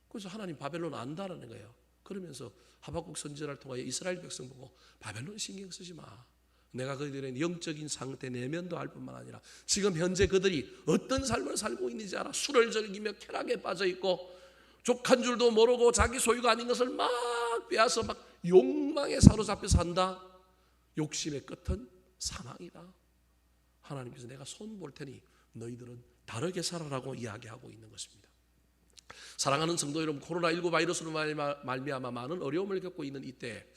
그래서 하나님 바벨론 안다라는 거예요. 그러면서 하박국 선지자를 통하여 이스라엘 백성 보고 바벨론 신경 쓰지 마. 내가 그들의 영적인 상태 내면도 알 뿐만 아니라 지금 현재 그들이 어떤 삶을 살고 있는지 알아. 술을 즐기며 쾌락에 빠져 있고 족 한 줄도 모르고 자기 소유가 아닌 것을 막 빼앗아 막 욕망에 사로잡혀 산다. 욕심의 끝은 사망이다. 하나님께서 내가 손 볼 테니 너희들은 다르게 살아라고 이야기하고 있는 것입니다. 사랑하는 성도 여러분, 코로나19 바이러스로 말미암아 많은 어려움을 겪고 있는 이때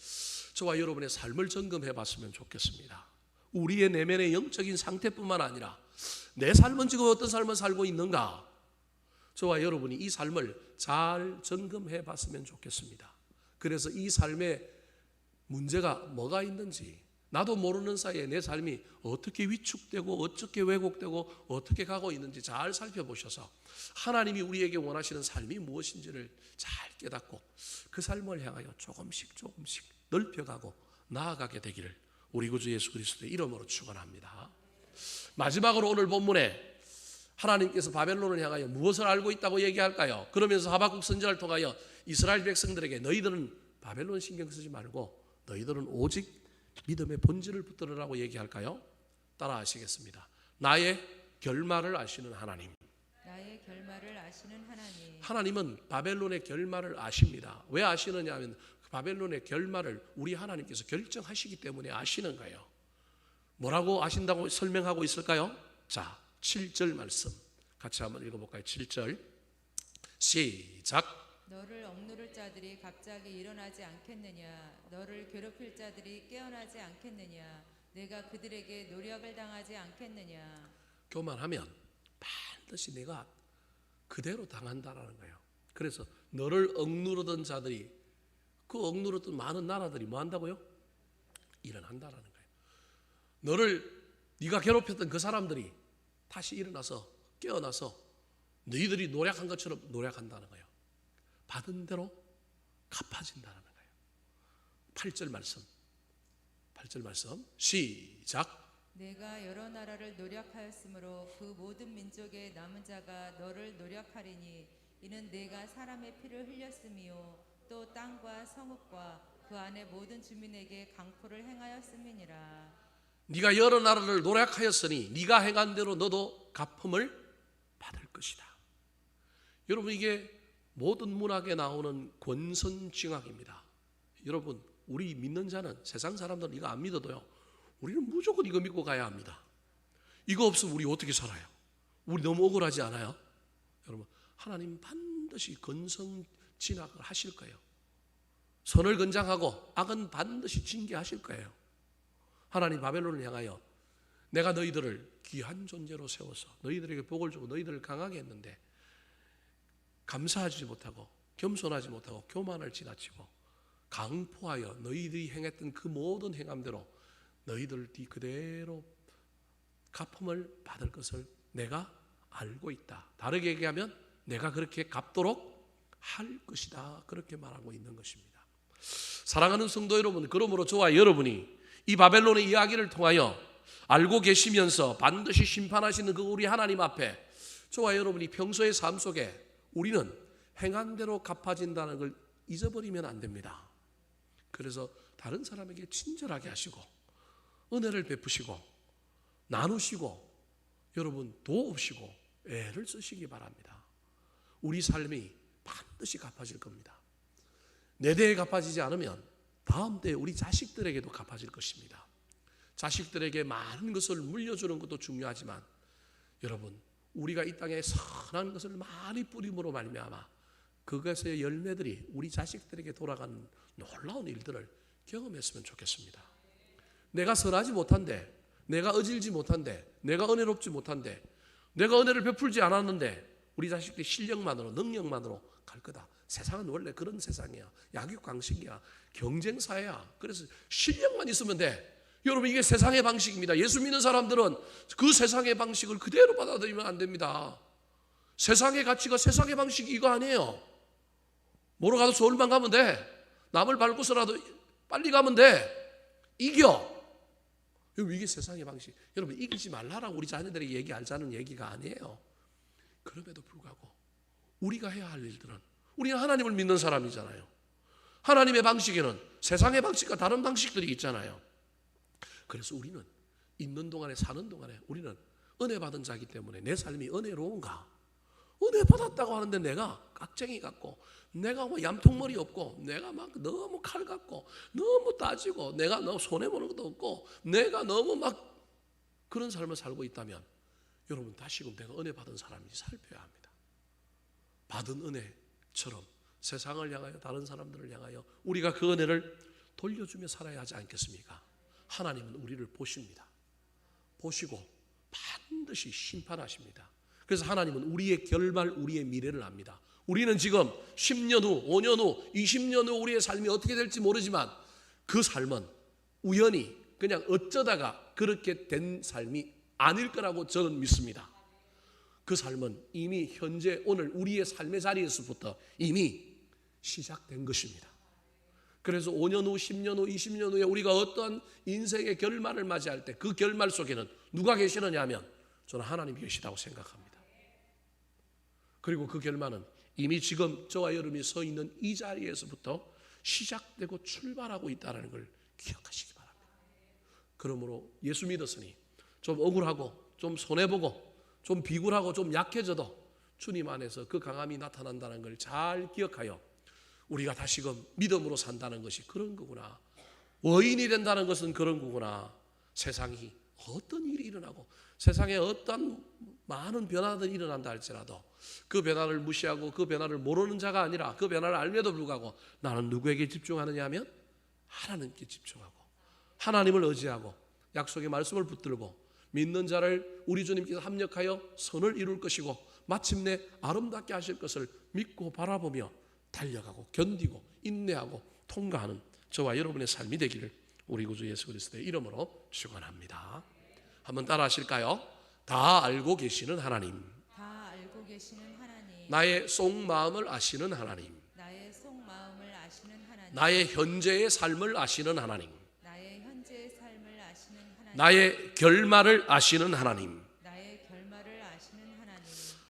저와 여러분의 삶을 점검해 봤으면 좋겠습니다. 우리의 내면의 영적인 상태뿐만 아니라 내 삶은 지금 어떤 삶을 살고 있는가? 저와 여러분이 이 삶을 잘 점검해 봤으면 좋겠습니다. 그래서 이 삶에 문제가 뭐가 있는지 나도 모르는 사이에 내 삶이 어떻게 위축되고 어떻게 왜곡되고 어떻게 가고 있는지 잘 살펴보셔서 하나님이 우리에게 원하시는 삶이 무엇인지를 잘 깨닫고 그 삶을 향하여 조금씩 넓혀가고 나아가게 되기를 우리 구주 예수 그리스도의 이름으로 축원합니다. 마지막으로 오늘 본문에 하나님께서 바벨론을 향하여 무엇을 알고 있다고 얘기할까요? 그러면서 하박국 선지자를 통하여 이스라엘 백성들에게 너희들은 바벨론 신경 쓰지 말고 너희들은 오직 믿음의 본질을 붙들으라고 얘기할까요? 따라 하시겠습니다. 나의 결말을 아시는 하나님. 나의 결말을 아시는 하나님. 하나님은 바벨론의 결말을 아십니다. 왜 아시느냐 하면 바벨론의 결말을 우리 하나님께서 결정하시기 때문에 아시는 거예요. 뭐라고 아신다고 설명하고 있을까요? 자, 7절 말씀 같이 한번 읽어볼까요? 7절 시작. 너를 억누를 자들이 갑자기 일어나지 않겠느냐. 너를 괴롭힐 자들이 깨어나지 않겠느냐. 내가 그들에게 노력을 당하지 않겠느냐. 교만하면 반드시 내가 그대로 당한다라는 거예요. 그래서 너를 억누르던 자들이 그 억누르던 많은 나라들이 뭐 한다고요? 일어난다라는 거예요. 네가 괴롭혔던 그 사람들이 다시 일어나서 깨어나서 너희들이 노력한 것처럼 노력한다는 거예요. 받은 대로 갚아진다는 거예요. 8절 말씀 시작. 내가 여러 나라를 노력하였으므로 그 모든 민족의 남은 자가 너를 노력하리니 이는 내가 사람의 피를 흘렸음이요 또 땅과 성읍과 그 안의 모든 주민에게 강포를 행하였음이니라. 네가 여러 나라를 노력하였으니 네가 행한 대로 너도 갚음을 받을 것이다. 여러분, 이게 모든 문학에 나오는 권선징악입니다. 여러분, 우리 믿는 자는, 세상 사람들은 이거 안 믿어도요, 우리는 무조건 이거 믿고 가야 합니다. 이거 없으면 우리 어떻게 살아요? 우리 너무 억울하지 않아요? 여러분, 하나님 반드시 권선징악을 하실 거예요. 선을 건장하고 악은 반드시 징계하실 거예요. 하나님 바벨론을 향하여 내가 너희들을 귀한 존재로 세워서 너희들에게 복을 주고 너희들을 강하게 했는데 감사하지 못하고 겸손하지 못하고 교만을 지나치고 강포하여 너희들이 행했던 그 모든 행함대로 너희들이 그대로 갚음을 받을 것을 내가 알고 있다. 다르게 얘기하면 내가 그렇게 갚도록 할 것이다. 그렇게 말하고 있는 것입니다. 사랑하는 성도 여러분, 그러므로 저와 여러분이 이 바벨론의 이야기를 통하여 알고 계시면서 반드시 심판하시는 그 우리 하나님 앞에 저와 여러분이 평소의 삶 속에 우리는 행한 대로 갚아진다는 걸 잊어버리면 안 됩니다. 그래서 다른 사람에게 친절하게 하시고 은혜를 베푸시고 나누시고 여러분 도우시고 애를 쓰시기 바랍니다. 우리 삶이 반드시 갚아질 겁니다. 내 대에 갚아지지 않으면 다음 때에 우리 자식들에게도 갚아질 것입니다. 자식들에게 많은 것을 물려주는 것도 중요하지만 여러분, 우리가 이 땅에 선한 것을 많이 뿌림으로 말미암아 그것의 열매들이 우리 자식들에게 돌아가는 놀라운 일들을 경험했으면 좋겠습니다. 내가 선하지 못한데, 내가 어질지 못한데, 내가 은혜롭지 못한데, 내가 은혜를 베풀지 않았는데 우리 자식들이 실력만으로 능력만으로 갈 거다. 세상은 원래 그런 세상이야. 약육강식이야. 경쟁사회야. 그래서 실력만 있으면 돼. 여러분, 이게 세상의 방식입니다. 예수 믿는 사람들은 그 세상의 방식을 그대로 받아들이면 안 됩니다. 세상의 가치가 세상의 방식이 이거 아니에요. 뭐로 가도 서울만 가면 돼. 남을 밟고서라도 빨리 가면 돼. 이겨. 여러분, 이게 세상의 방식. 여러분, 이기지 말라라고 우리 자녀들에게 얘기하자는 얘기가 아니에요. 그럼에도 불구하고 우리가 해야 할 일들은, 우리는 하나님을 믿는 사람이잖아요. 하나님의 방식에는 세상의 방식과 다른 방식들이 있잖아요. 그래서 우리는 있는 동안에, 사는 동안에 우리는 은혜 받은 자이기 때문에 내 삶이 은혜로운가? 은혜 받았다고 하는데 내가 깍쟁이 같고, 내가 뭐 얌통머리 없고, 내가 막 너무 칼 같고, 너무 따지고, 내가 너무 손해보는 것도 없고, 내가 너무 막 그런 삶을 살고 있다면 여러분, 다시금 내가 은혜 받은 사람인지 살펴야 합니다. 받은 은혜처럼 세상을 향하여, 다른 사람들을 향하여 우리가 그 은혜를 돌려주며 살아야 하지 않겠습니까? 하나님은 우리를 보십니다. 보시고 반드시 심판하십니다. 그래서 하나님은 우리의 결말, 우리의 미래를 압니다. 우리는 지금 10년 후, 5년 후, 20년 후 우리의 삶이 어떻게 될지 모르지만 그 삶은 우연히 그냥 어쩌다가 그렇게 된 삶이 아닐 거라고 저는 믿습니다. 그 삶은 이미 현재 오늘 우리의 삶의 자리에서부터 이미 시작된 것입니다. 그래서 5년 후, 10년 후, 20년 후에 우리가 어떤 인생의 결말을 맞이할 때 그 결말 속에는 누가 계시느냐 하면 저는 하나님이 계시다고 생각합니다. 그리고 그 결말은 이미 지금 저와 여러분이 서 있는 이 자리에서부터 시작되고 출발하고 있다는 걸 기억하시기 바랍니다. 그러므로 예수 믿었으니 좀 억울하고 좀 손해보고 좀 비굴하고 좀 약해져도 주님 안에서 그 강함이 나타난다는 걸 잘 기억하여 우리가 다시금 믿음으로 산다는 것이 그런 거구나. 의인이 된다는 것은 그런 거구나. 세상이 어떤 일이 일어나고 세상에 어떤 많은 변화들이 일어난다 할지라도 그 변화를 무시하고 그 변화를 모르는 자가 아니라 그 변화를 알면도 불구하고 나는 누구에게 집중하느냐 하면 하나님께 집중하고 하나님을 의지하고 약속의 말씀을 붙들고 믿는 자를 우리 주님께서 합력하여 선을 이룰 것이고 마침내 아름답게 하실 것을 믿고 바라보며 달려가고 견디고 인내하고 통과하는 저와 여러분의 삶이 되기를 우리 구주 예수 그리스도의 이름으로 축원합니다. 한번 따라 하실까요? 다 알고 계시는 하나님. 다 알고 계시는 나의 속마음을 아시는 하나님, 나의 속마음을 아시는 하나님, 나의 현재의 삶을 아시는 하나님, 나의 현재의 삶을 아시는 하나님, 나의 결말을 아시는 하나님,